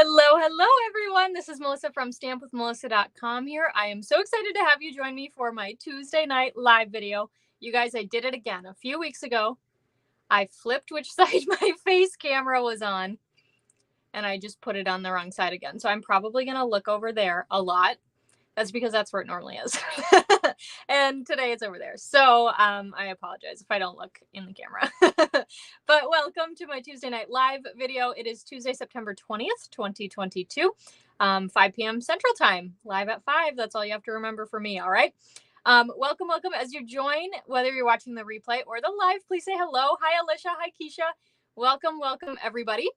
Hello, everyone. This is Melissa from stampwithmelissa.com here. I am so excited to have you join me for my Tuesday night live video. You guys, I did it again. A few weeks ago, I flipped which side my face camera was on, and I just put it on the wrong side again. So I'm probably going to look over there a lot. That's because that's where it normally is. And today it's over there. So I apologize if I don't look in the camera. But welcome to my Tuesday night live video. It is Tuesday, September 20th, 2022, 5 p.m. Central Time, live at 5. That's all you have to remember for me, all right? Welcome. As you join, whether you're watching the replay or the live, please say hello. Hi, Alicia. Hi, Keisha. Welcome, everybody.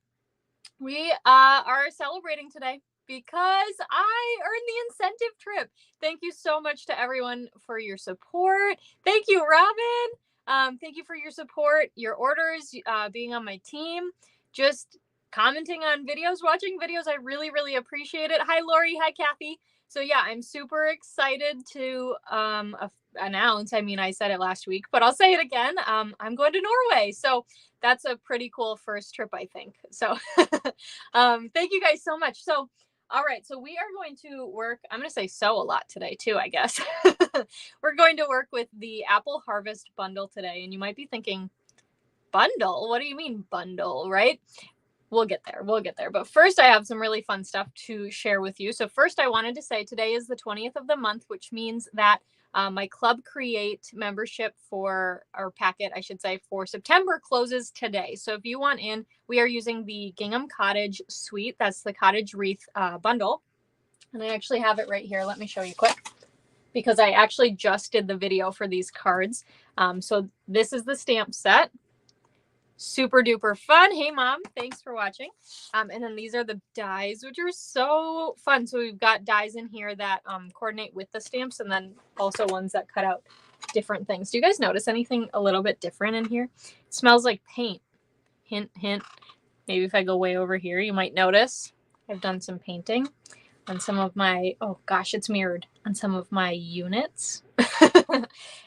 We are celebrating today because I earned the incentive trip. Thank you so much to everyone for your support. Thank you, Robin. Thank you for your support, your orders, being on my team, just commenting on videos, watching videos. I really, really appreciate it. Hi, Lori. Hi, Kathy. So yeah, I'm super excited to announce. I mean, I said it last week, but I'll say it again. I'm going to Norway. So that's a pretty cool first trip, I think. So thank you guys so much. So, all right. So we are going to work. I'm going to say sew a lot today too, I guess. We're going to work with the Apple Harvest bundle today. And you might be thinking, bundle? What do you mean bundle, right? We'll get there. But first, I have some really fun stuff to share with you. So first, I wanted to say today is the 20th of the month, which means that my Club Create membership for our packet, I should say, for September closes today. So if you want in, we are using the Gingham Cottage Suite. That's the Cottage Wreath bundle. And I actually have it right here. Let me show you quick, because I actually just did the video for these cards. So this is the stamp set. Super duper fun. Hey, Mom. Thanks for watching. And then these are the dies, which are so fun. So we've got dies in here that coordinate with the stamps, and then also ones that cut out different things. Do you guys notice anything a little bit different in here? It smells like paint. Hint, hint. Maybe if I go way over here, you might notice I've done some painting on some of my, oh gosh, it's mirrored on some of my units.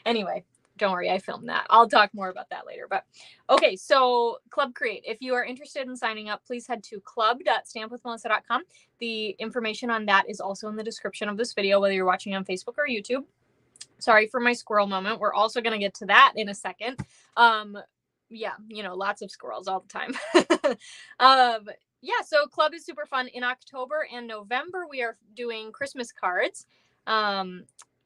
Anyway. Don't worry, I filmed that. I'll talk more about that later. But okay, so Club Create. If you are interested in signing up, please head to club.stampwithmelissa.com. The information on that is also in the description of this video, whether you're watching on Facebook or YouTube. Sorry for my squirrel moment. We're also going to get to that in a second. Yeah, you know, lots of squirrels all the time. Yeah, so Club is super fun. In October and November, we are doing Christmas cards.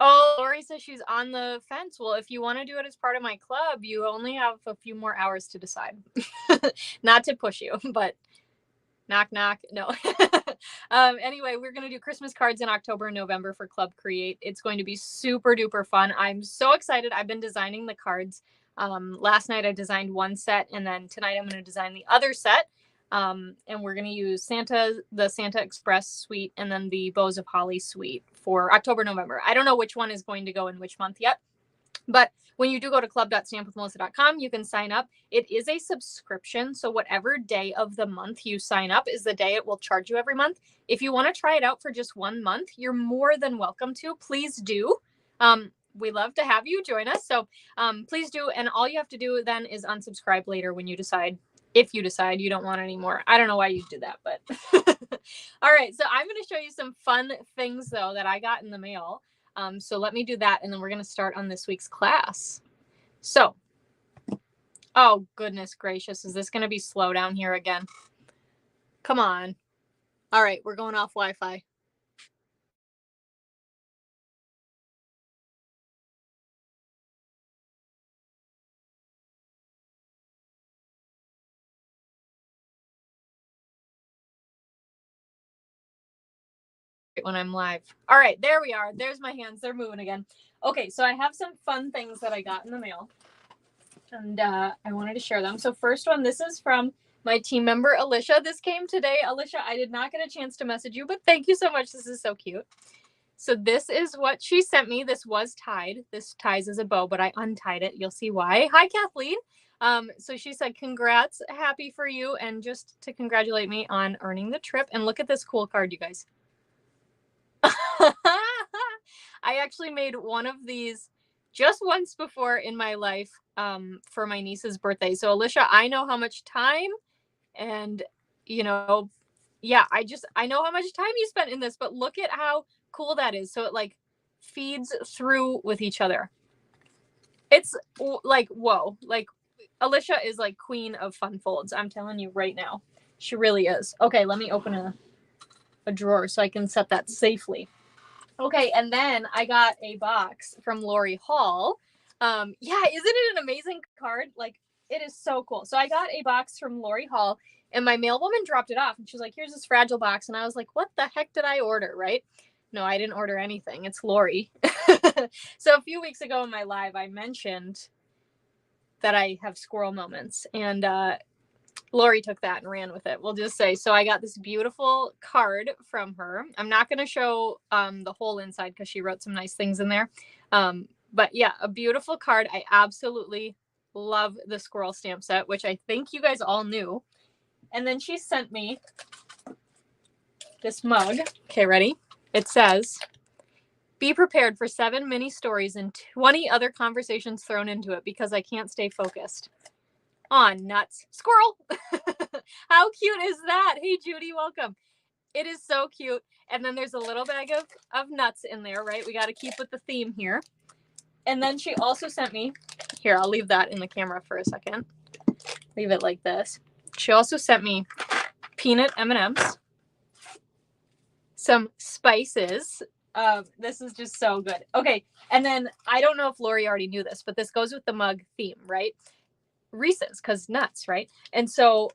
Oh, Lori says she's on the fence. Well, if you want to do it as part of my club, you only have a few more hours to decide. Not to push you, but knock, knock. No. Anyway, we're going to do Christmas cards in October and November for Club Create. It's going to be super duper fun. I'm so excited. I've been designing the cards. Last night I designed one set, and then tonight I'm going to design the other set. And we're going to use the Santa Express suite, and then the Bows of Holly suite for October, November. I don't know which one is going to go in which month yet, but when you do go to club.stampwithmelissa.com, you can sign up. It is a subscription, so whatever day of the month you sign up is the day it will charge you every month. If you want to try it out for just 1 month, you're more than welcome to. Please do. We love to have you join us, so please do. And all you have to do then is unsubscribe later when you decide. If you decide you don't want any more. I don't know why you did that, but all right. So I'm going to show you some fun things though that I got in the mail. So let me do that, and then we're going to start on this week's class. So, oh goodness gracious, is this going to be slow down here again? Come on. All right, we're going off Wi-Fi. When I'm live. All right, there we are. There's my hands. They're moving again. Okay, so I have some fun things that I got in the mail, and I wanted to share them. So first one, this is from my team member, Alicia. This came today. Alicia, I did not get a chance to message you, but thank you so much. This is so cute. So this is what she sent me. This was tied. This ties as a bow, but I untied it. You'll see why. Hi, Kathleen. So she said, congrats, happy for you, and just to congratulate me on earning the trip. And look at this cool card, you guys. I actually made one of these just once before in my life for my niece's birthday. So Alicia, I know how much time and, you know, yeah, I know how much time you spent in this, but look at how cool that is. So it like feeds through with each other. It's like, whoa, like Alicia is like queen of fun folds. I'm telling you right now. She really is. Okay, let me open a drawer so I can set that safely. Okay, and then I got a box from Lori Hall. Yeah, isn't it an amazing card? Like, it is so cool. So I got a box from Lori Hall, and my mailwoman dropped it off, and she's like, "Here's this fragile box," and I was like, "What the heck did I order?" Right? No, I didn't order anything. It's Lori. So a few weeks ago in my live, I mentioned that I have squirrel moments, and Lori took that and ran with it. We'll just say, so I got this beautiful card from her. I'm not going to show the whole inside because she wrote some nice things in there. But yeah, a beautiful card. I absolutely love the squirrel stamp set, which I think you guys all knew. And then she sent me this mug. Okay, ready? It says, "Be prepared for 7 mini stories and 20 other conversations thrown into it because I can't stay focused." Aw, nuts. Squirrel. How cute is that? Hey, Judy, welcome. It is so cute. And then there's a little bag of nuts in there, right? We got to keep with the theme here. And then she also sent me, here, I'll leave that in the camera for a second. Leave it like this. She also sent me peanut M&Ms, some spices. This is just so good. Okay, and then I don't know if Lori already knew this, but this goes with the mug theme, right? Reese's, because nuts, right? And so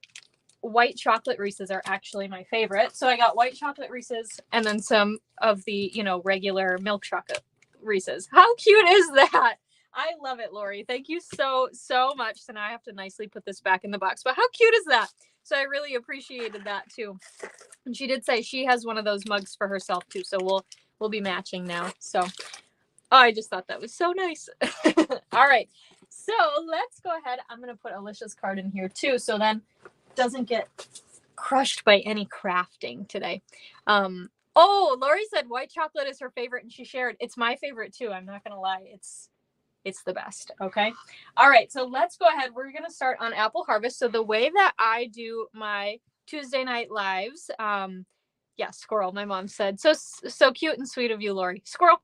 white chocolate Reese's are actually my favorite. So I got white chocolate Reese's and then some of the, regular milk chocolate Reese's. How cute is that? I love it, Lori. Thank you so, so much. So now I have to nicely put this back in the box. But how cute is that? So I really appreciated that too. And she did say she has one of those mugs for herself too. So we'll be matching now. So I just thought that was so nice. All right. So let's go ahead. I'm going to put Alicia's card in here too. So then it doesn't get crushed by any crafting today. Oh, Lori said white chocolate is her favorite and she shared. It's my favorite too. I'm not going to lie. It's the best. Okay. All right. So let's go ahead. We're going to start on Apple Harvest. So the way that I do my Tuesday night lives, yeah, squirrel. My mom said, so cute and sweet of you, Lori. Squirrel.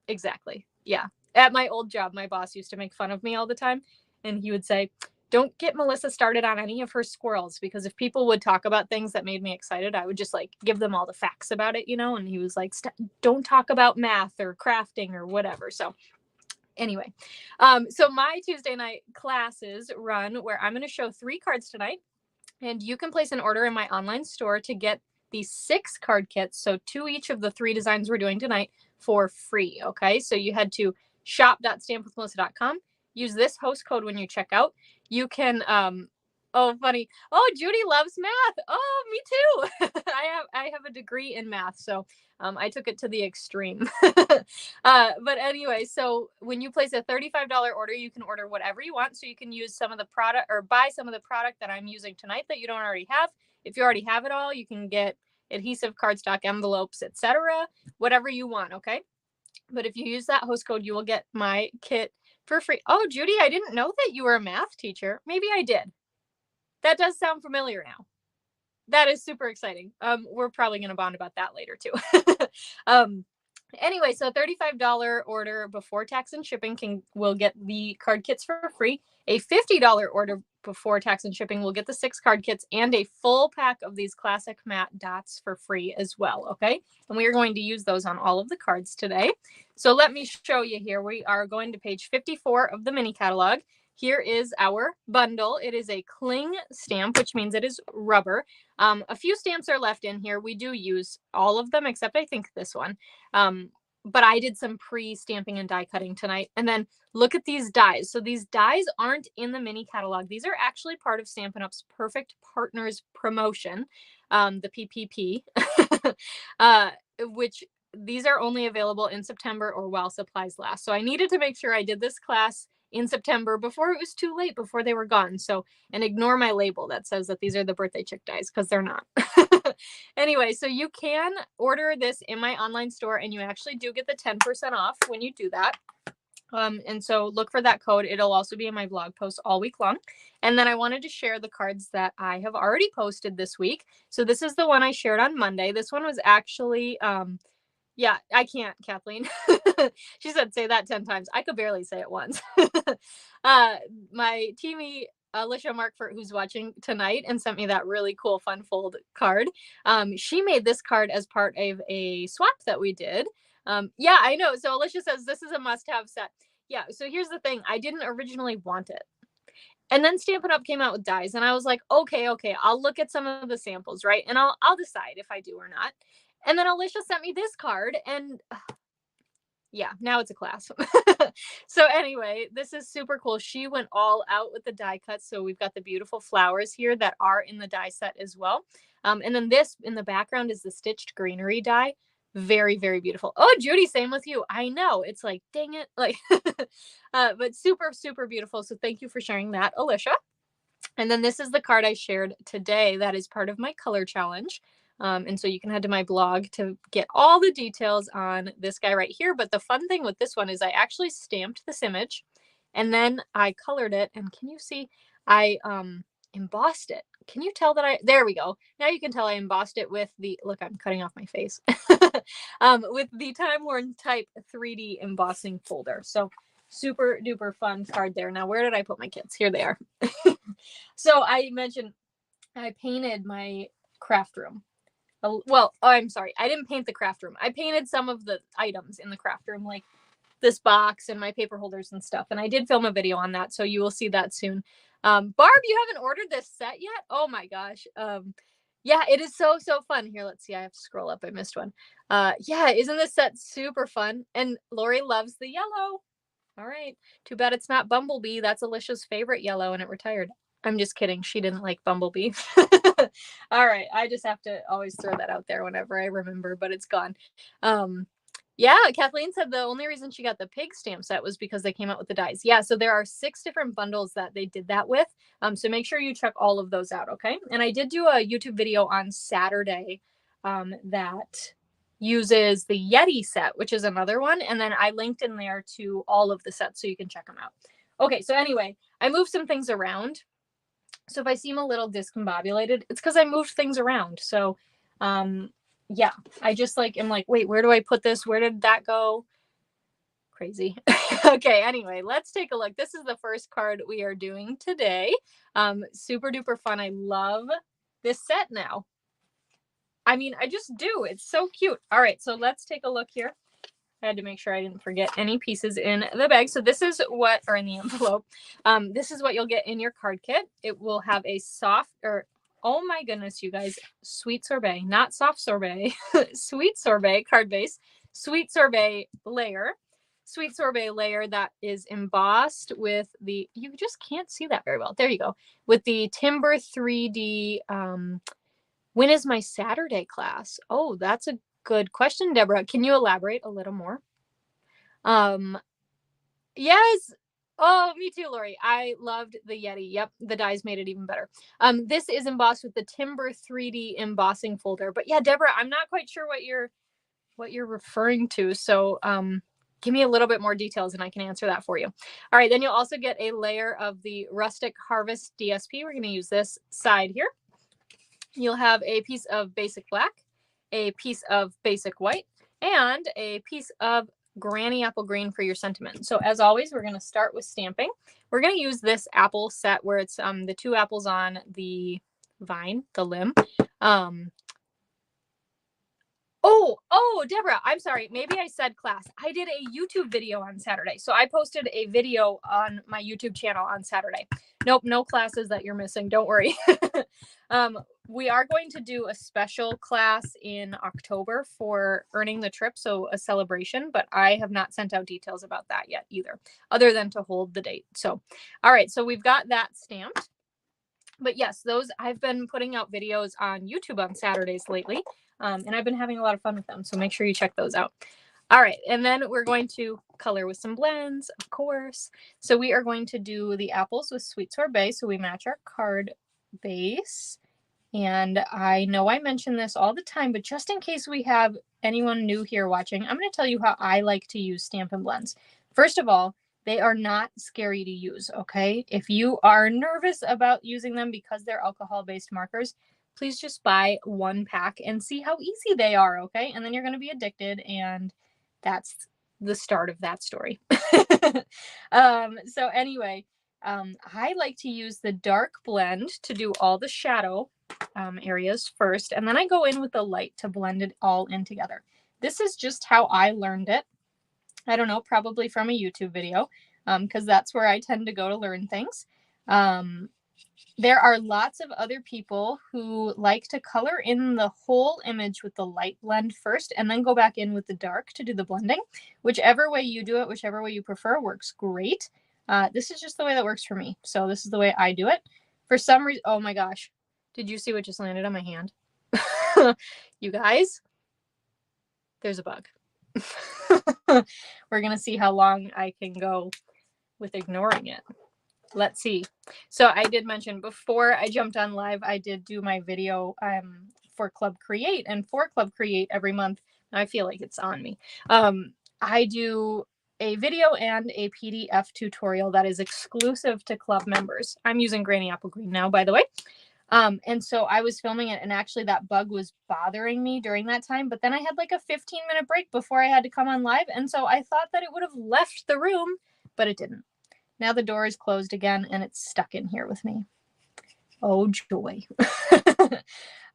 Exactly. Yeah. At my old job, my boss used to make fun of me all the time. And he would say, "Don't get Melissa started on any of her squirrels," because if people would talk about things that made me excited, I would just like give them all the facts about it, and he was like, "Don't talk about math or crafting or whatever." So anyway, so my Tuesday night classes run where I'm going to show 3 cards tonight, and you can place an order in my online store to get these 6 card kits, so 2 each of the 3 designs we're doing tonight, for free. Okay, so you head to shop.stampwithmelissa.com, use this host code when you check out. You can oh, funny. Oh, Judy loves math. Oh, me too. I have a degree in math, so I took it to the extreme. But anyway, so when you place a $35 order, you can order whatever you want. So you can use some of the product or buy some of the product that I'm using tonight that you don't already have. If you already have it all, you can get adhesive, cardstock, envelopes, etc. Whatever you want, okay? But if you use that host code, you will get my kit for free. Oh, Judy, I didn't know that you were a math teacher. Maybe I did. That does sound familiar now. That is super exciting. We're probably going to bond about that later too. Anyway, so $35 order before tax and shipping will get the card kits for free. A $50 order before tax and shipping will get the 6 card kits and a full pack of these classic matte dots for free as well. Okay. And we are going to use those on all of the cards today. So let me show you here. We are going to page 54 of the mini catalog. Here is our bundle. It is a cling stamp, which means it is rubber. A few stamps are left in here. We do use all of them, except I think this one. But I did some pre-stamping and die cutting tonight. And then look at these dies. So these dies aren't in the mini catalog. These are actually part of Stampin' Up's Perfect Partners promotion, the PPP, which these are only available in September or while supplies last. So I needed to make sure I did this class in September before it was too late, before they were gone. So, and ignore my label that says that these are the birthday chick dies, because they're not. Anyway, so you can order this in my online store and you actually do get the 10% off when you do that. And so look for that code. It'll also be in my blog post all week long. And then I wanted to share the cards that I have already posted this week. So this is the one I shared on Monday. This one was actually, yeah, I can't, Kathleen. She said, say that 10 times. I could barely say it once. My teamie, Alicia Markfort, who's watching tonight and sent me that really cool fun fold card. She made this card as part of a swap that we did. Yeah, I know. So Alicia says this is a must-have set. Yeah, so here's the thing. I didn't originally want it. And then Stampin' Up! Came out with dies, and I was like, okay, I'll look at some of the samples, right? And I'll decide if I do or not. And then Alicia sent me this card, and yeah, now it's a class. So anyway, this is super cool. She went all out with the die cuts. So we've got the beautiful flowers here that are in the die set as well. And then this in the background is the stitched greenery die. Very, very beautiful. Oh, Judy, same with you. I know. It's like, dang it. Like, but super, super beautiful. So thank you for sharing that, Alicia. And then this is the card I shared today that is part of my color challenge. And so you can head to my blog to get all the details on this guy right here. But the fun thing with this one is I actually stamped this image and then I colored it. And can you see, I embossed it. Can you tell that there we go. Now you can tell I embossed it with the, look, I'm cutting off my face, with the Time Worn Type 3D embossing folder. So super duper fun card there. Now, where did I put my kids? Here they are. So I mentioned I painted my craft room. Well, I'm sorry. I didn't paint the craft room. I painted some of the items in the craft room, like this box and my paper holders and stuff. And I did film a video on that, so you will see that soon. Barb, you haven't ordered this set yet? Oh my gosh. Yeah, it is so fun. Here, let's see. I have to scroll up. I missed one. Yeah, isn't this set super fun? And Lori loves the yellow. All right. Too bad it's not Bumblebee. That's Alicia's favorite yellow, and it retired. I'm just kidding. She didn't like Bumblebee. All right. I just have to always throw that out there whenever I remember, but it's gone. Yeah, Kathleen said the only reason she got the pig stamp set was because they came out with the dies. Yeah, so there are 6 different bundles that they did that with. So make sure you check all of those out, okay? And I did do a YouTube video on Saturday that uses the Yeti set, which is another one. And then I linked in there to all of the sets so you can check them out. Okay, so anyway, I moved some things around. So if I seem a little discombobulated, it's because I moved things around. So yeah, I just like am like, wait, where do I put this? Where did that go? Crazy. Okay, anyway, let's take a look. This is the first card we are doing today. Super duper fun. I love this set now. I mean, I just do. It's so cute. All right, so let's take a look here. I had to make sure I didn't forget any pieces in the bag. So this is what, or in the envelope, this is what you'll get in your card kit. It will have a soft, or oh my goodness, you guys, sweet sorbet, not soft sorbet, sweet sorbet card base, sweet sorbet layer that is embossed with the, you just can't see that very well. There you go. With the Timber 3D, when is my Saturday class? Oh, that's a good question, Deborah. Can you elaborate a little more? Yes. Oh, me too, Lori. I loved the Yeti. Yep, the dies made it even better. This is embossed with the Timber 3D embossing folder. But yeah, Deborah, I'm not quite sure what you're referring to. So give me a little bit more details and I can answer that for you. All right, then you'll also get a layer of the Rustic Harvest DSP. We're going to use this side here. You'll have a piece of basic black, a piece of basic white, and a piece of Granny Apple Green for your sentiment. So as always, we're going to start with stamping. We're going to use this apple set where it's the 2 apples on the vine, the limb. Oh, Deborah, I'm sorry. Maybe I said class. I did a YouTube video on Saturday. So I posted a video on my YouTube channel on Saturday. Nope, no classes that you're missing. Don't worry. We are going to do a special class in October for earning the trip. So a celebration, but I have not sent out details about that yet either, other than to hold the date. So, all right. So we've got that stamped. But yes, those I've been putting out videos on YouTube on Saturdays lately. And I've been having a lot of fun with them. So make sure you check those out. All right. And then we're going to color with some blends, of course. So we are going to do the apples with Sweet Sorbet. So we match our card base. And I know I mention this all the time, but just in case we have anyone new here watching, I'm going to tell you how I like to use Stampin' Blends. First of all, They are not scary to use, okay? If you are nervous about using them because they're alcohol-based markers, please just buy one pack and see how easy they are, okay? And then you're going to be addicted, and that's the start of that story. So anyway, I like to use the dark blend to do all the shadow areas first, and then I go in with the light to blend it all in together. This is just how I learned it. I don't know, probably from a YouTube video, because that's where I tend to go to learn things. There are lots of other people who like to color in the whole image with the light blend first and then go back in with the dark to do the blending. Whichever way you do it, whichever way you prefer, works great. This is just the way that works for me. So this is the way I do it. For some reason, oh my gosh, did you see what just landed on my hand? You guys, there's a bug. We're going to see how long I can go with ignoring it. Let's see. So I did mention before I jumped on live, I did do my video for Club Create, and for Club Create every month, I feel like it's on me. I do a video and a PDF tutorial that is exclusive to club members. I'm using Granny Apple Green now, by the way. And so I was filming it, and actually that bug was bothering me during that time, but then I had like a 15-minute break before I had to come on live, and so I thought that it would have left the room, but it didn't. Now the door is closed again, and it's stuck in here with me. Oh, joy.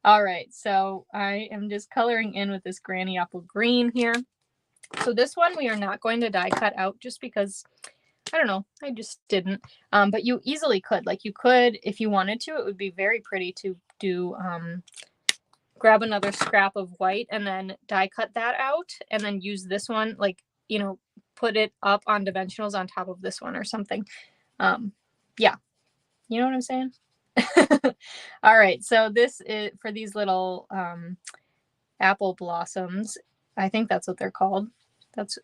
All right, so I am just coloring in with this Granny Apple Green here. So this one we are not going to die cut out just because, I don't know, I just didn't. But you easily could. Like you could, if you wanted to, it would be very pretty to do, grab another scrap of white and then die cut that out and then use this one, like, you know, put it up on dimensionals on top of this one or something. Yeah, you know what I'm saying? All right, so this is for these little apple blossoms. I think that's what they're called. That's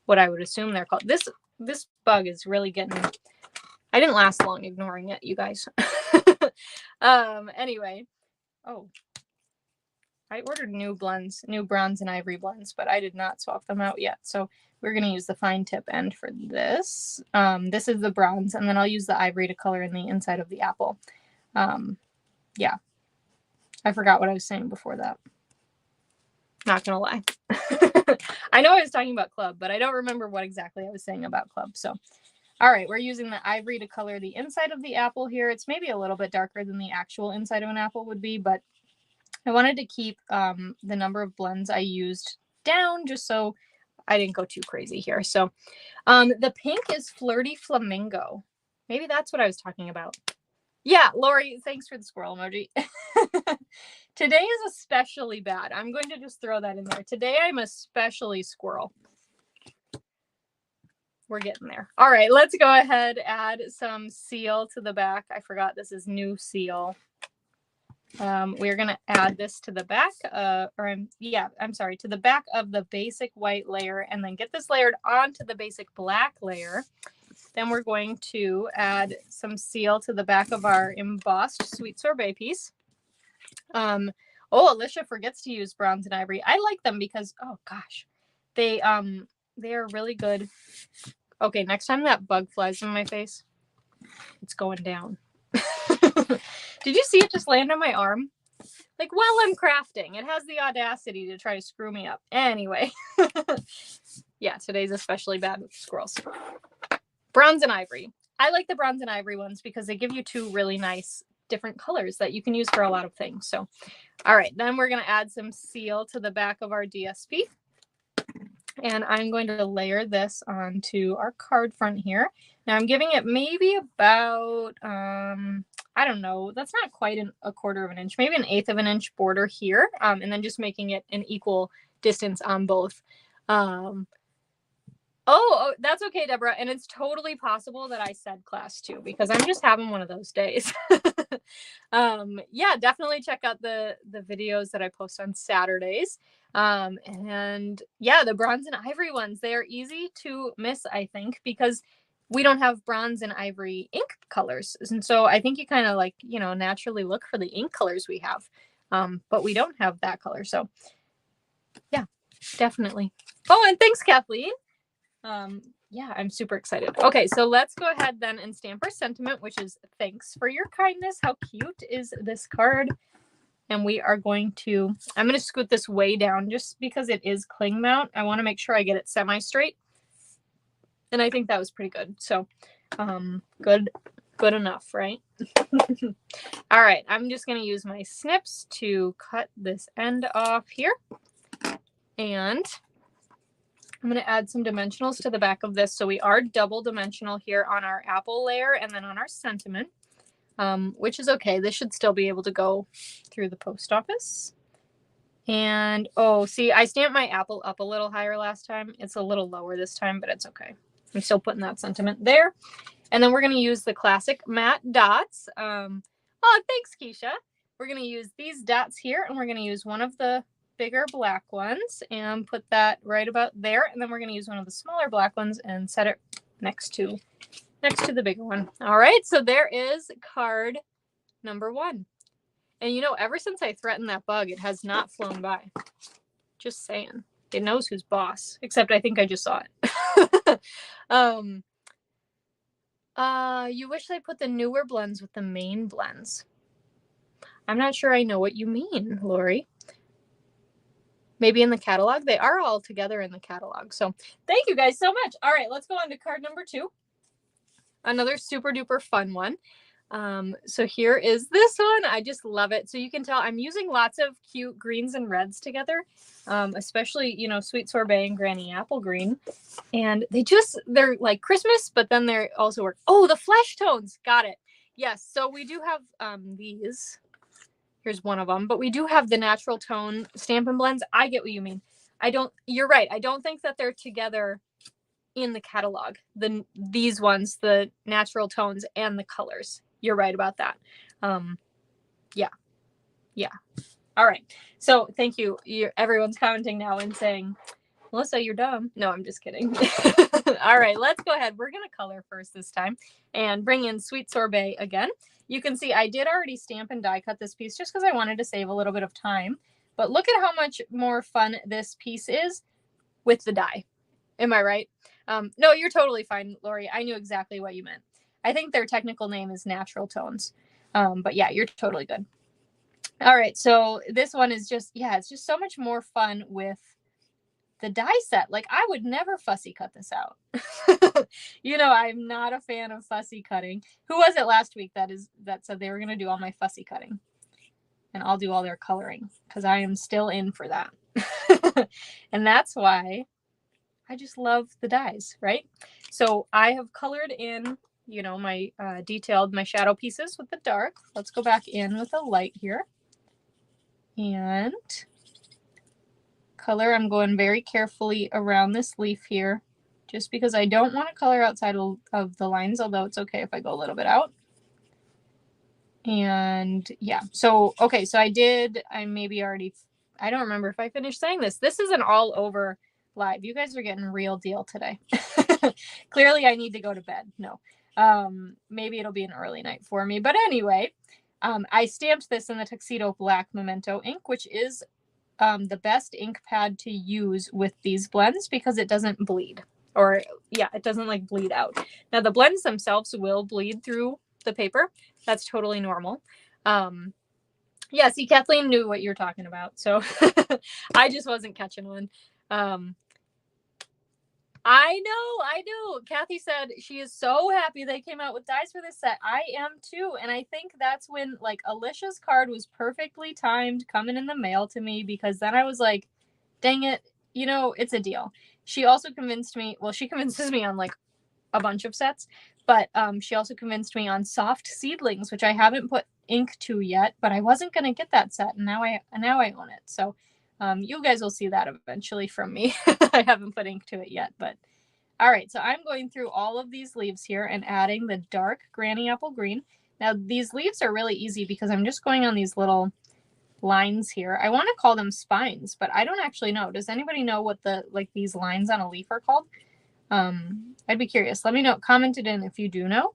what I would assume they're called. This bug is really getting, I didn't last long ignoring it, you guys. Anyway, oh, I ordered new blends, new bronze and ivory blends, but I did not swap them out yet. So we're going to use the fine tip end for this. This is the bronze, and then I'll use the ivory to color in the inside of the apple. Yeah, I forgot what I was saying before that. Not going to lie. I know I was talking about club, but I don't remember what exactly I was saying about club. So, all right, we're using the ivory to color the inside of the apple here. It's maybe a little bit darker than the actual inside of an apple would be, but I wanted to keep the number of blends I used down just so I didn't go too crazy here. So the pink is Flirty Flamingo. Maybe that's what I was talking about. Yeah, Lori, thanks for the squirrel emoji. Today is especially bad. I'm going to just throw that in there. Today I'm especially squirrel. We're getting there. All right, let's go ahead, add some seal to the back. I forgot this is new seal. We're going to add this to the back, to the back of the basic white layer, and then get this layered onto the basic black layer. Then we're going to add some seal to the back of our embossed sweet sorbet piece. Oh, Alicia forgets to use bronze and ivory. I like them because, oh gosh, they are really good. Okay, next time that bug flies in my face, it's going down. Did you see it just land on my arm? Like while I'm crafting, it has the audacity to try to screw me up. Anyway, yeah, today's especially bad with squirrels. Bronze and ivory. I like the bronze and ivory ones because they give you two really nice different colors that you can use for a lot of things. So, all right, then we're going to add some seal to the back of our DSP. And I'm going to layer this onto our card front here. Now I'm giving it maybe about, I don't know, that's not quite a quarter of an inch, maybe 1/8 of an inch border here. And then just making it an equal distance on both. Oh, that's okay, Deborah. And it's totally possible that I said class too, because I'm just having one of those days. Yeah, definitely check out the videos that I post on Saturdays. And yeah, the bronze and ivory ones, they are easy to miss, I think, because we don't have bronze and ivory ink colors. And so I think you kind of like, you know, naturally look for the ink colors we have. But we don't have that color. So yeah, definitely. Oh, and thanks, Kathleen. yeah, I'm super excited. Okay, so let's go ahead then and stamp our sentiment, which is thanks for your kindness. How cute is this card? And we are going to, I'm going to scoot this way down just because it is cling mount. I want to make sure I get it semi-straight. And I think that was pretty good. So good enough, right? All right, I'm just going to use my snips to cut this end off here. And I'm going to add some dimensionals to the back of this. So we are double dimensional here on our apple layer and then on our sentiment, which is okay. This should still be able to go through the post office. And, oh, see, I stamped my apple up a little higher last time. It's a little lower this time, but it's okay. I'm still putting that sentiment there. And then we're going to use the classic matte dots. Oh, thanks, Keisha. We're going to use these dots here, and we're going to use one of the bigger black ones and put that right about there. And then we're going to use one of the smaller black ones and set it next to the bigger one. All right, so there is card number 1. And you know, ever since I threatened that bug, it has not flown by. Just saying. It knows who's boss. Except I think I just saw it. You wish they put the newer blends with the main blends. I'm not sure I know what you mean, Lori. Maybe in the catalog. They are all together in the catalog. So thank you guys so much. All right, let's go on to card number 2. Another super duper fun one. So here is this one. I just love it. So you can tell I'm using lots of cute greens and reds together, especially, you know, Sweet Sorbet and Granny Apple Green. And they're like Christmas, but then they also work. Oh, the flesh tones. Got it. Yes. So we do have these. Here's one of them, but we do have the natural tone Stampin' Blends. I get what you mean. You're right. I don't think that they're together in the catalog. These ones, the natural tones and the colors. You're right about that. Yeah. All right. So thank you. Everyone's commenting now and saying, Melissa, you're dumb. No, I'm just kidding. All right, let's go ahead. We're going to color first this time and bring in Sweet Sorbet again. You can see I did already stamp and die cut this piece just because I wanted to save a little bit of time. But look at how much more fun this piece is with the die. Am I right? No, you're totally fine, Lori. I knew exactly what you meant. I think their technical name is Natural Tones. But yeah, you're totally good. All right, so this one is just, yeah, it's just so much more fun with the die set. Like, I would never fussy cut this out. You know, I'm not a fan of fussy cutting. Who was it last week that said they were going to do all my fussy cutting? And I'll do all their coloring because I am still in for that. And that's why I just love the dies, right? So I have colored in, you know, my detailed my shadow pieces with the dark. Let's go back in with the light here. And color, I'm going very carefully around this leaf here, just because I don't want to color outside of the lines, although it's okay if I go a little bit out. And yeah, so, okay, so I don't remember if I finished saying this. This is an all over live. You guys are getting real deal today. Clearly I need to go to bed. No, maybe it'll be an early night for me. But anyway, I stamped this in the Tuxedo Black Memento ink, which is the best ink pad to use with these blends because it doesn't bleed. Or yeah, it doesn't like bleed out. Now the blends themselves will bleed through the paper. That's totally normal. Yeah, see, Kathleen knew what you're talking about. So I just wasn't catching one. I know. Kathy said she is so happy they came out with dies for this set. I am too. And I think that's when like Alicia's card was perfectly timed coming in the mail to me, because then I was like, dang it, you know, it's a deal. She also convinced me, well, she convinces me on like a bunch of sets, but she also convinced me on Soft Seedlings, which I haven't put ink to yet, but I wasn't going to get that set. And now I own it. So you guys will see that eventually from me. I haven't put ink to it yet, but all right. So I'm going through all of these leaves here and adding the dark Granny Apple Green. Now these leaves are really easy because I'm just going on these little lines here. I want to call them spines, but I don't actually know. Does anybody know what these lines on a leaf are called? I'd be curious. Let me know. Comment it in if you do know.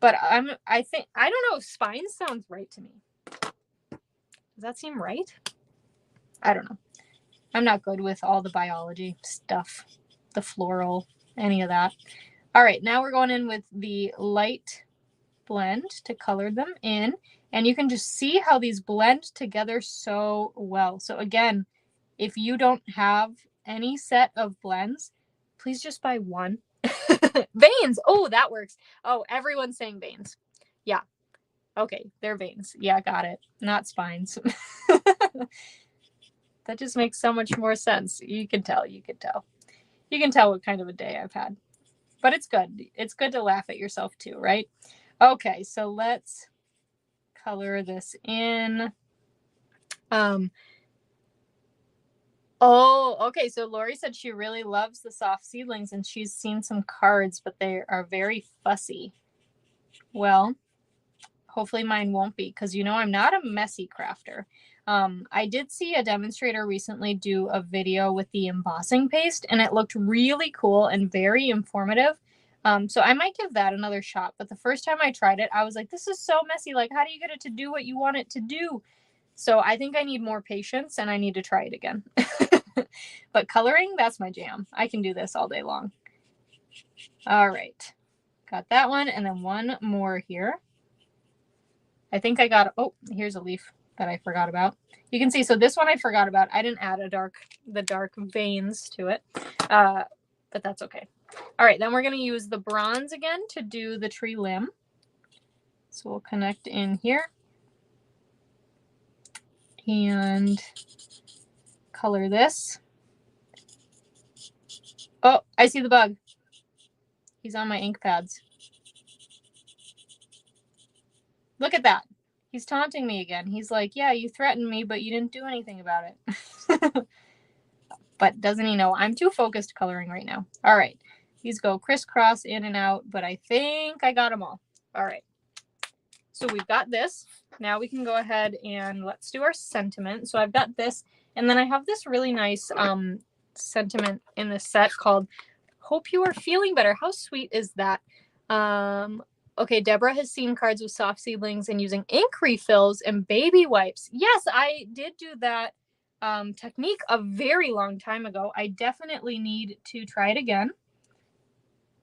But I don't know if spines sounds right to me. Does that seem right? I don't know. I'm not good with all the biology stuff, the floral any of that. All right, now we're going in with the light blend to color them in. And you can just see how these blend together so well. So again, if you don't have any set of blends, please just buy one. Veins. Oh, that works. Oh, everyone's saying veins. Yeah. Okay, they're veins. Yeah, got it. Not spines. That just makes so much more sense. You can tell. You can tell. You can tell what kind of a day I've had. But it's good. It's good to laugh at yourself too, right? Okay, so let's color this in. Oh, okay. So Lori said she really loves the soft seedlings and she's seen some cards, but they are very fussy. Well, hopefully mine won't be, because you know I'm not a messy crafter. I did see a demonstrator recently do a video with the embossing paste, and it looked really cool and very informative. So I might give that another shot. But the first time I tried it, I was like, this is so messy. Like, how do you get it to do what you want it to do? So I think I need more patience and I need to try it again. But coloring, that's my jam. I can do this all day long. All right. Got that one. And then one more here. I think I got, oh, here's a leaf that I forgot about. You can see, so this one I forgot about. I didn't add the dark veins to it, but that's okay. All right, then we're going to use the bronze again to do the tree limb. So we'll connect in here and color this. Oh, I see the bug. He's on my ink pads. Look at that. He's taunting me again. He's like, yeah, you threatened me, but you didn't do anything about it. But doesn't he know I'm too focused coloring right now? All right. These go crisscross in and out, but I think I got them all. All right. So we've got this. Now we can go ahead and let's do our sentiment. So I've got this, and then I have this really nice sentiment in the set called Hope You Are Feeling Better. How sweet is that? Okay, Deborah has seen cards with soft seedlings and using ink refills and baby wipes. Yes, I did do that technique a very long time ago. I definitely need to try it again.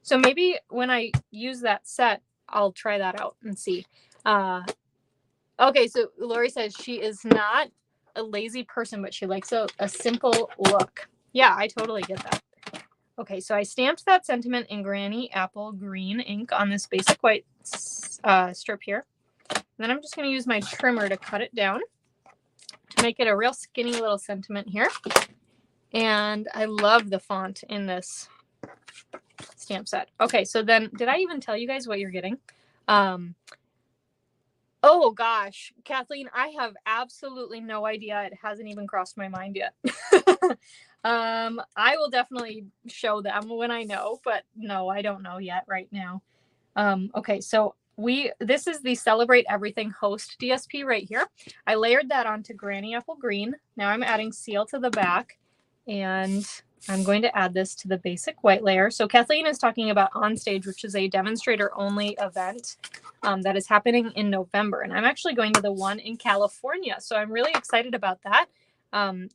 So maybe when I use that set, I'll try that out and see. Okay, so Lori says she is not a lazy person, but she likes a simple look. Yeah, I totally get that. Okay, so I stamped that sentiment in Granny Apple Green ink on this basic white strip here. And then I'm just going to use my trimmer to cut it down to make it a real skinny little sentiment here. And I love the font in this stamp set. Okay, so then did I even tell you guys what you're getting? Oh gosh, Kathleen, I have absolutely no idea. It hasn't even crossed my mind yet. I will definitely show them when I know, but no, I don't know yet right now. Okay, so this is the Celebrate Everything Host DSP right here. I layered that onto Granny Apple Green. Now I'm adding seal to the back, and I'm going to add this to the basic white layer. So Kathleen is talking about Onstage, which is a demonstrator only event that is happening in November. And I'm actually going to the one in California. So I'm really excited about that.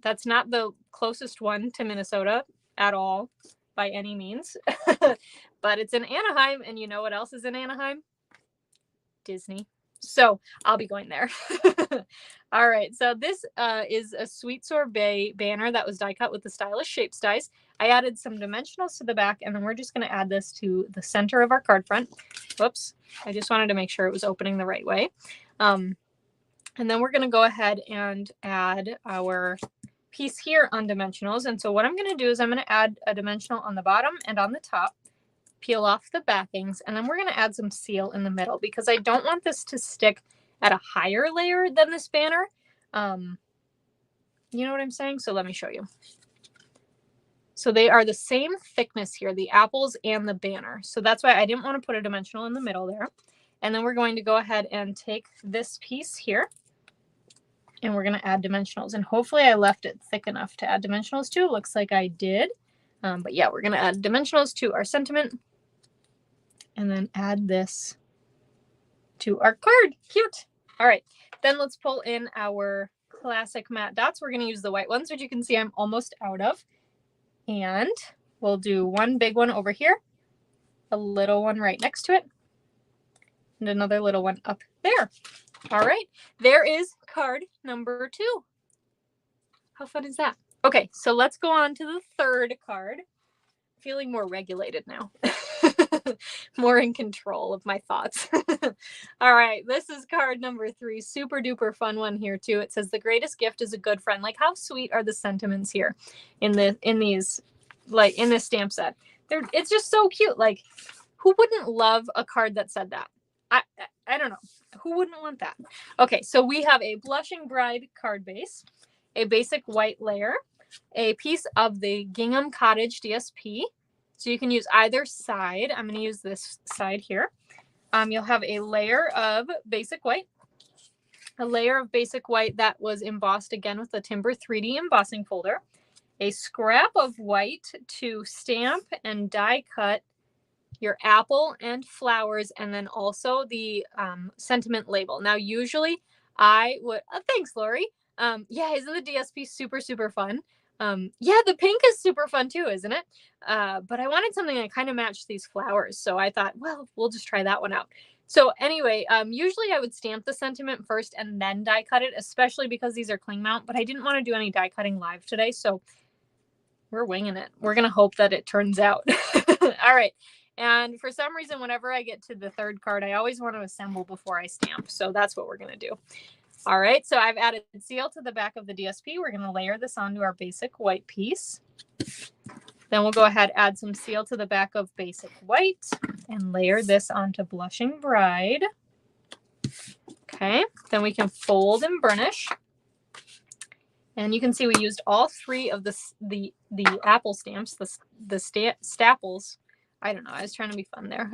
That's not the closest one to Minnesota at all by any means, but it's in Anaheim. And you know what else is in Anaheim? Disney. So I'll be going there. All right. So this is a Sweet Sorbet banner that was die cut with the stylish shapes dies. I added some dimensionals to the back, and then we're just going to add this to the center of our card front. Whoops. I just wanted to make sure it was opening the right way. And then we're going to go ahead and add our piece here on dimensionals. And so what I'm going to do is I'm going to add a dimensional on the bottom and on the top. Peel off the backings, and then we're going to add some seal in the middle because I don't want this to stick at a higher layer than this banner. You know what I'm saying? So let me show you. So they are the same thickness here, the apples and the banner. So that's why I didn't want to put a dimensional in the middle there. And then we're going to go ahead and take this piece here, and we're going to add dimensionals. And hopefully I left it thick enough to add dimensionals to. Looks like I did. But yeah, we're going to add dimensionals to our sentiment. And then add this to our card. Cute. All right. Then let's pull in our classic matte dots. We're going to use the white ones, which you can see I'm almost out of. And We'll do one big one over here, a little one right next to it, and another little one up there. All right, there is card number 2. How fun is that? Okay, so let's go on to the third card. Feeling more regulated now. More in control of my thoughts. All right, this is card number 3. Super duper fun one here too. It says the greatest gift is a good friend. Like, how sweet are the sentiments here in these, like in this stamp set? It's just so cute. Like, who wouldn't love a card that said that? I don't know. Who wouldn't want that? Okay, so we have a Blushing Bride card base, a basic white layer, a piece of the Gingham Cottage DSP. So you can use either side. I'm going to use this side here. You'll have a layer of basic white, a layer of basic white that was embossed again with the Timber 3D embossing folder, a scrap of white to stamp and die cut your apple and flowers, and then also the sentiment label. Now, usually I would, thanks, Lori. Yeah, isn't the DSP super, super fun? Yeah, the pink is super fun too, isn't it? But I wanted something that kind of matched these flowers. So I thought, well, we'll just try that one out. So anyway, usually I would stamp the sentiment first and then die cut it, especially because these are cling mount, but I didn't want to do any die cutting live today. So we're winging it. We're going to hope that it turns out. All right. And for some reason, whenever I get to the third card, I always want to assemble before I stamp. So that's what we're going to do. All right, so I've added seal to the back of the DSP. We're going to layer this onto our basic white piece. Then we'll go ahead, add some seal to the back of basic white and layer this onto Blushing Bride. Okay, then we can fold and burnish. And you can see we used all 3 of the apple stamps, the staples. I don't know, I was trying to be fun there.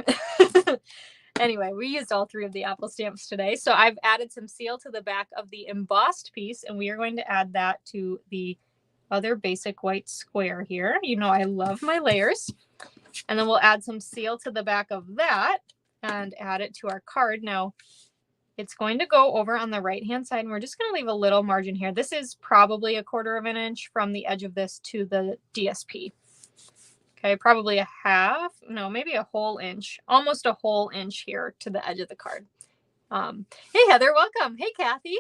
Anyway, we used all 3 of the apple stamps today. So I've added some seal to the back of the embossed piece, and we are going to add that to the other basic white square here. You know, I love my layers. And then we'll add some seal to the back of that and add it to our card. Now, it's going to go over on the right-hand side, and we're just going to leave a little margin here. This is probably 1/4 of an inch from the edge of this to the DSP. Okay, probably a half, no, maybe a whole inch, almost a whole inch here to the edge of the card. Hey, Heather, welcome. Hey, Kathy.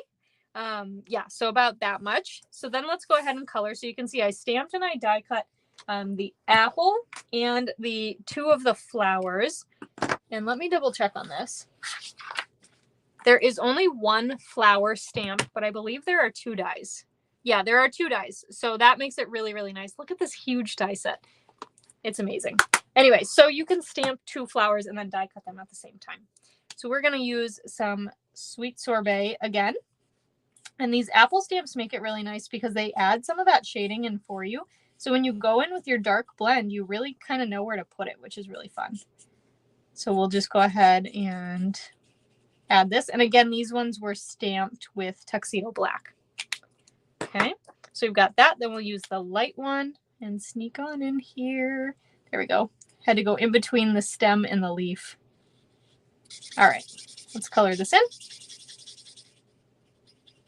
Yeah, so about that much. So then let's go ahead and color. So you can see I stamped and I die cut the apple and the 2 of the flowers. And let me double check on this. There is only 1 flower stamp, but I believe there are 2 dies. Yeah, there are 2 dies. So that makes it really, really nice. Look at this huge die set. It's amazing. Anyway, so you can stamp 2 flowers and then die cut them at the same time. So we're going to use some Sweet Sorbet again. And these apple stamps make it really nice because they add some of that shading in for you. So when you go in with your dark blend, you really kind of know where to put it, which is really fun. So we'll just go ahead and add this. And again, these ones were stamped with Tuxedo Black. Okay, so we've got that. Then we'll use the light one and sneak on in here. There we go. Had to go in between the stem and the leaf. All right, let's color this in.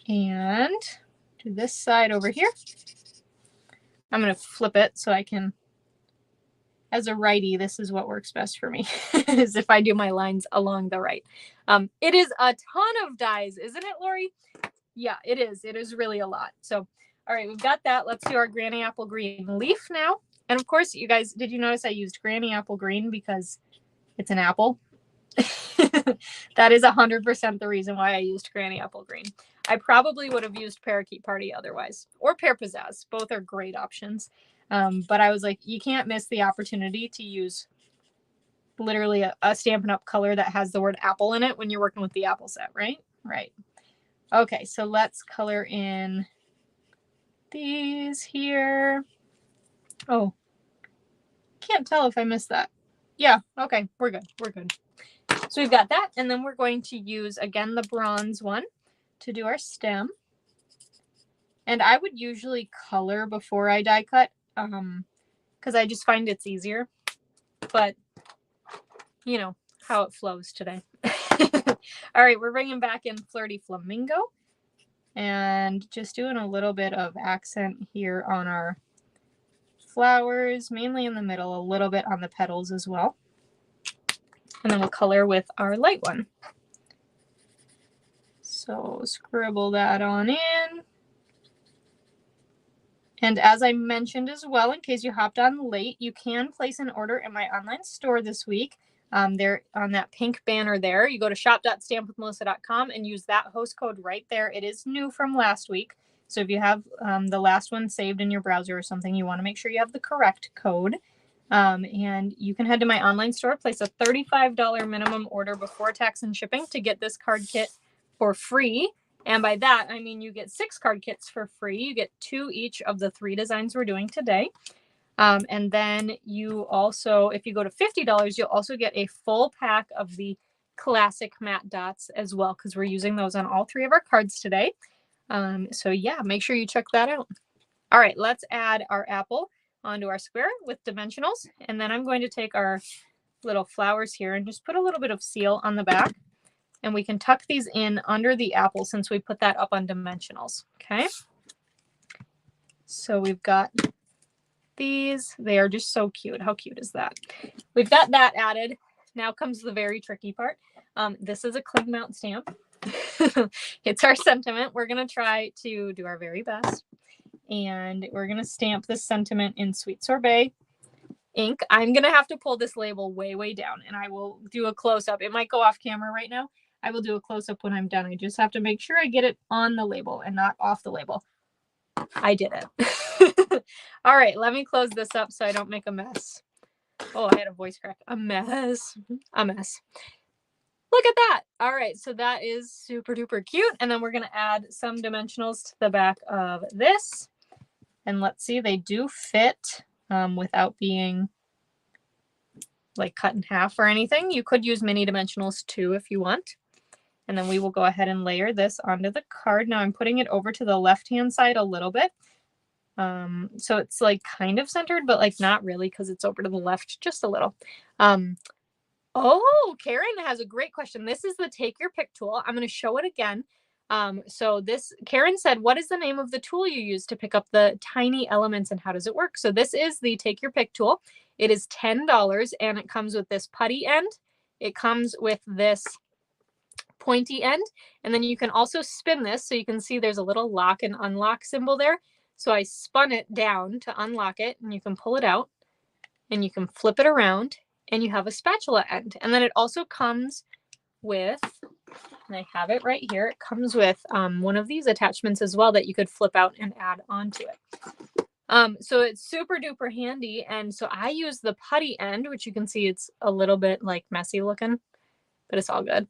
And to this side over here. I'm going to flip it so I can, as a righty, this is what works best for me, is if I do my lines along the right. It is a ton of dies, isn't it, Lori? Yeah, it is. It is really a lot. So, all right, we've got that. Let's do our Granny Apple Green leaf now. And of course, you guys, did you notice I used Granny Apple Green because it's an apple? That is 100% the reason why I used Granny Apple Green. I probably would have used Parakeet Party otherwise, or Pear Pizzazz. Both are great options. But I was like, you can't miss the opportunity to use literally a Stampin' Up! Color that has the word apple in it when you're working with the apple set, right? Right. Okay, so let's color in these here. Oh, can't tell if I missed that. Yeah, okay, we're good. We're good. So we've got that, and then we're going to use, again, the bronze one to do our stem. And I would usually color before I die cut because I just find it's easier. But, you know, how it flows today. All right, we're bringing back in Flirty Flamingo and just doing a little bit of accent here on our flowers, mainly in the middle, a little bit on the petals as well. And then we'll color with our light one. So scribble that on in. And as I mentioned as well, in case you hopped on late, you can place an order in my online store this week. There on that pink banner there, you go to shop.stampwithmelissa.com and use that host code right there. It is new from last week. So if you have the last one saved in your browser or something, you want to make sure you have the correct code. And you can head to my online store, place a $35 minimum order before tax and shipping to get this card kit for free. And by that, I mean you get 6 card kits for free. You get 2 each of the 3 designs we're doing today. And then you also, if you go to $50, you'll also get a full pack of the classic matte dots as well, because we're using those on all 3 of our cards today. So yeah, make sure you check that out. All right, let's add our apple onto our square with dimensionals. And then I'm going to take our little flowers here and just put a little bit of seal on the back. And we can tuck these in under the apple since we put that up on dimensionals. Okay. So we've got these. They are just so cute. How cute is that? We've got that added. Now comes the very tricky part. This is a cling mount stamp. It's our sentiment. We're going to try to do our very best. And we're going to stamp this sentiment in Sweet Sorbet ink. I'm going to have to pull this label way, way down, and I will do a close-up. It might go off camera right now. I will do a close-up when I'm done. I just have to make sure I get it on the label and not off the label. I did it. All right, let me close this up so I don't make a mess. Oh, I had a voice crack. A mess. A mess. Look at that. All right, so that is super duper cute. And then we're going to add some dimensionals to the back of this. And let's see, they do fit without being like cut in half or anything. You could use mini dimensionals too if you want. And then we will go ahead and layer this onto the card. Now I'm putting it over to the left-hand side a little bit. So it's like kind of centered, but like not really because it's over to the left just a little. Oh, Karen has a great question. This is the Take Your Pick tool. I'm going to show it again. So this, Karen said, what is the name of the tool you use to pick up the tiny elements and how does it work? So this is the Take Your Pick tool. It is $10 and it comes with this putty end. It comes with this pointy end. And then you can also spin this. So you can see there's a little lock and unlock symbol there. So I spun it down to unlock it and you can pull it out and you can flip it around and you have a spatula end. And then it also comes with, and I have it right here, it comes with one of these attachments as well that you could flip out and add onto it. So it's super duper handy. And so I use the putty end, which you can see it's a little bit like messy looking, but it's all good.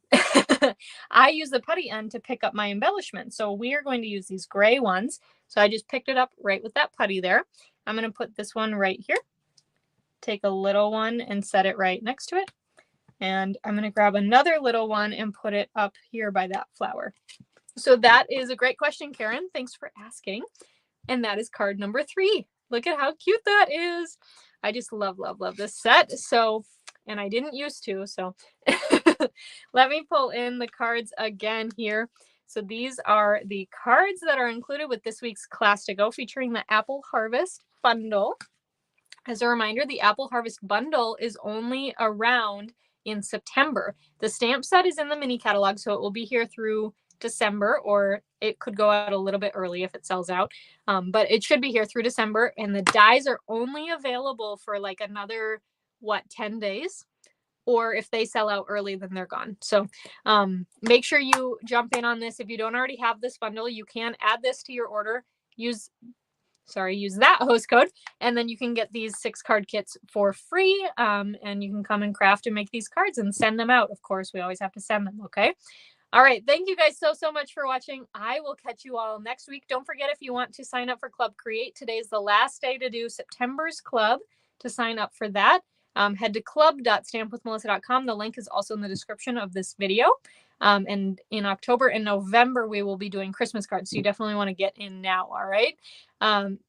I use the putty end to pick up my embellishment. So we are going to use these gray ones. So I just picked it up right with that putty there. I'm going to put this one right here. Take a little one and set it right next to it. And I'm going to grab another little one and put it up here by that flower. So that is a great question, Karen. Thanks for asking. And that is card number 3. Look at how cute that is. I just love, love, love this set. So, and I didn't used to, so let me pull in the cards again here. So these are the cards that are included with this week's Class to Go featuring the Apple Harvest bundle. As a reminder, the Apple Harvest bundle is only around in September. The stamp set is in the mini catalog, so it will be here through December, or it could go out a little bit early if it sells out. But it should be here through December, and the dies are only available for like another, 10 days? Or if they sell out early, then they're gone. So make sure you jump in on this. If you don't already have this bundle, you can add this to your order. Use that host code, and then you can get these 6 card kits for free. And you can come and craft and make these cards and send them out. Of course, we always have to send them. Okay. All right. Thank you guys so much for watching. I will catch you all next week. Don't forget, if you want to sign up for Club Create, today's the last day to do September's club. To sign up for that, head to club.stampwithmelissa.com. The link is also in the description of this video. And in October and November, we will be doing Christmas cards. So you definitely want to get in now. All right.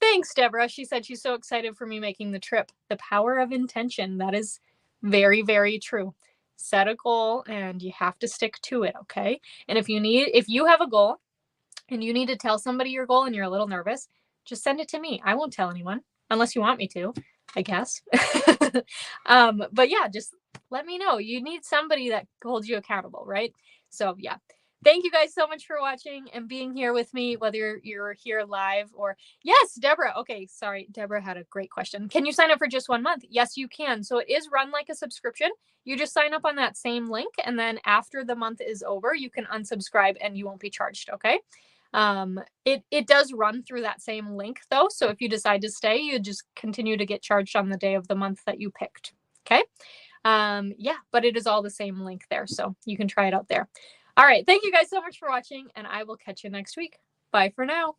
Thanks, Deborah. She said she's so excited for me making the trip. The power of intention. That is very, very true. Set a goal and you have to stick to it. Okay. And if you have a goal and you need to tell somebody your goal and you're a little nervous, just send it to me. I won't tell anyone. unless you want me to, I guess. But yeah, just let me know. You need somebody that holds you accountable, right? So yeah. Thank you guys so much for watching and being here with me, whether you're here live or yes, Deborah. Okay, sorry. Deborah had a great question. Can you sign up for just 1 month? Yes, you can. So it is run like a subscription. You just sign up on that same link, and then after the month is over, you can unsubscribe and you won't be charged. Okay. It does run through that same link though. So if you decide to stay, you just continue to get charged on the day of the month that you picked. Okay. Yeah, but it is all the same link there. So you can try it out there. All right. Thank you guys so much for watching, and I will catch you next week. Bye for now.